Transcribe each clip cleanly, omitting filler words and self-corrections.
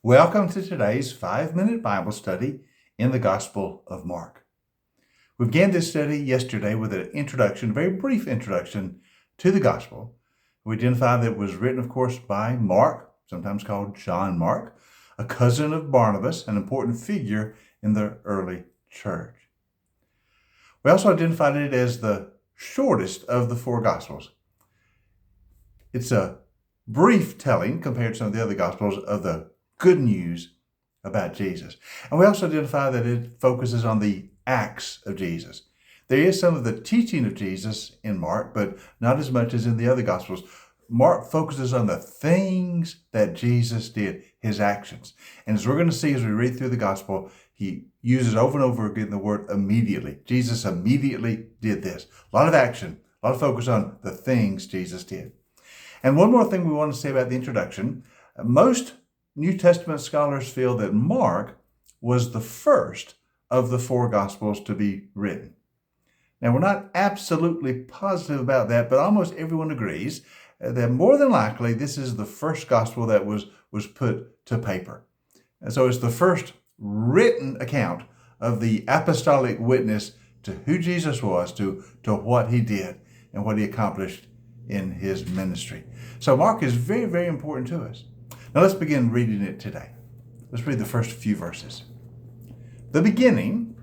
Welcome to today's 5-minute Bible study in the Gospel of Mark. We began this study yesterday with an introduction, a very brief introduction to the Gospel. We identified that it was written, of course, by Mark, sometimes called John Mark, a cousin of Barnabas, an important figure in the early church. We also identified it as the shortest of the four Gospels. It's a brief telling compared to some of the other Gospels of the good news about Jesus. And we also identify that it focuses on the acts of Jesus. There is some of the teaching of Jesus in Mark, but not as much as in the other Gospels. Mark focuses on the things that Jesus did, his actions. And as we're going to see as we read through the Gospel, he uses over and over again the word immediately. Jesus immediately did this. A lot of action, a lot of focus on the things Jesus did. And one more thing we want to say about the introduction. Most New Testament scholars feel that Mark was the first of the four Gospels to be written. Now, we're not absolutely positive about that, but almost everyone agrees that more than likely this is the first Gospel that was put to paper. And so it's the first written account of the apostolic witness to who Jesus was, to what he did and what he accomplished in his ministry. So Mark is very, very important to us. Now let's begin reading it today. Let's read the first few verses. The beginning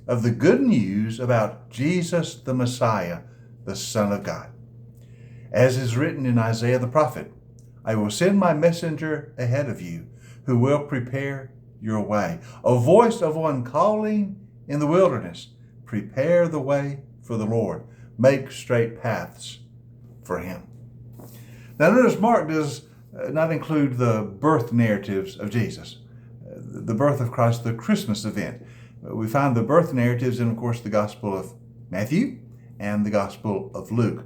of the good news about Jesus the Messiah, the Son of God. As is written in Isaiah the prophet, I will send my messenger ahead of you, who will prepare your way. A voice of one calling in the wilderness, prepare the way for the Lord. Make straight paths for him. Now notice Mark does not include the birth narratives of Jesus, the birth of Christ, the Christmas event. We find the birth narratives in, of course, the Gospel of Matthew and the Gospel of Luke.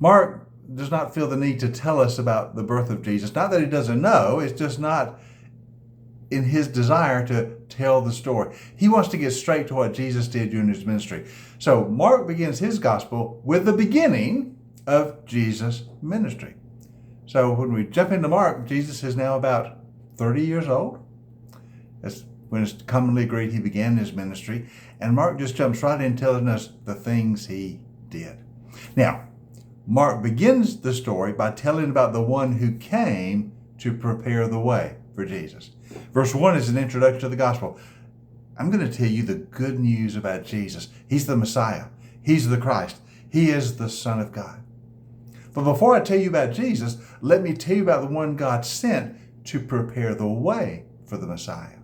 Mark does not feel the need to tell us about the birth of Jesus. Not that he doesn't know, it's just not in his desire to tell the story. He wants to get straight to what Jesus did during his ministry. So Mark begins his Gospel with the beginning of Jesus' ministry. So when we jump into Mark, Jesus is now about 30 years old. That's when it's commonly agreed he began his ministry. And Mark just jumps right in telling us the things he did. Now, Mark begins the story by telling about the one who came to prepare the way for Jesus. Verse 1 is an introduction to the gospel. I'm going to tell you the good news about Jesus. He's the Messiah. He's the Christ. He is the Son of God. But before I tell you about Jesus, let me tell you about the one God sent to prepare the way for the Messiah.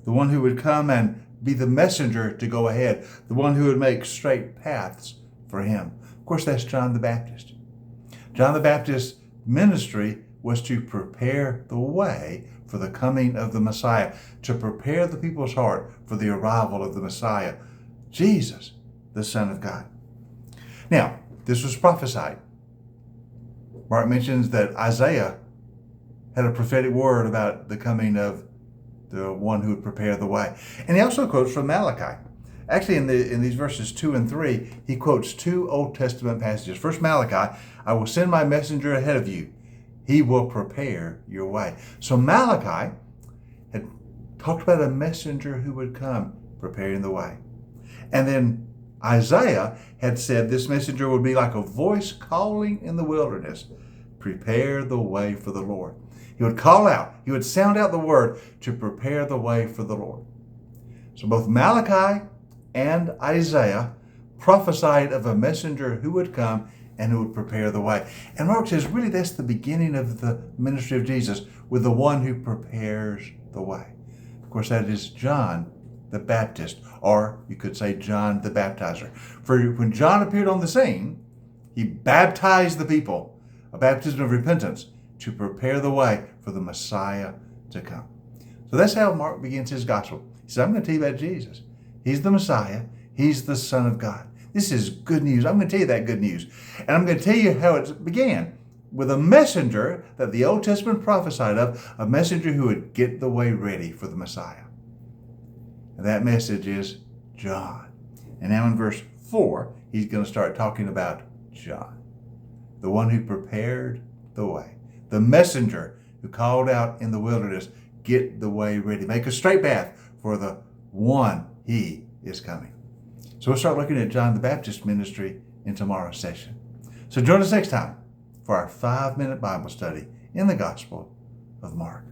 The one who would come and be the messenger to go ahead. The one who would make straight paths for him. Of course, that's John the Baptist. John the Baptist's ministry was to prepare the way for the coming of the Messiah, to prepare the people's heart for the arrival of the Messiah, Jesus, the Son of God. Now, this was prophesied. Mark mentions that Isaiah had a prophetic word about the coming of the one who would prepare the way. And he also quotes from Malachi. Actually, in these verses 2 and 3, he quotes two Old Testament passages. First, Malachi, I will send my messenger ahead of you. He will prepare your way. So Malachi had talked about a messenger who would come preparing the way. And then Isaiah had said this messenger would be like a voice calling in the wilderness, prepare the way for the Lord. He would call out, he would sound out the word to prepare the way for the Lord. So both Malachi and Isaiah prophesied of a messenger who would come and who would prepare the way. And Mark says, really, that's the beginning of the ministry of Jesus, with the one who prepares the way. Of course, that is John the Baptist, or you could say John the Baptizer. For when John appeared on the scene, he baptized the people, a baptism of repentance, to prepare the way for the Messiah to come. So that's how Mark begins his gospel. He says, I'm going to tell you about Jesus. He's the Messiah. He's the Son of God. This is good news. I'm going to tell you that good news. And I'm going to tell you how it began with a messenger that the Old Testament prophesied of, a messenger who would get the way ready for the Messiah. And that message is John. And now in verse 4, he's going to start talking about John, the one who prepared the way, the messenger who called out in the wilderness, get the way ready. Make a straight path for the one He is coming. So we'll start looking at John the Baptist ministry in tomorrow's session. So join us next time for our 5-minute Bible study in the Gospel of Mark.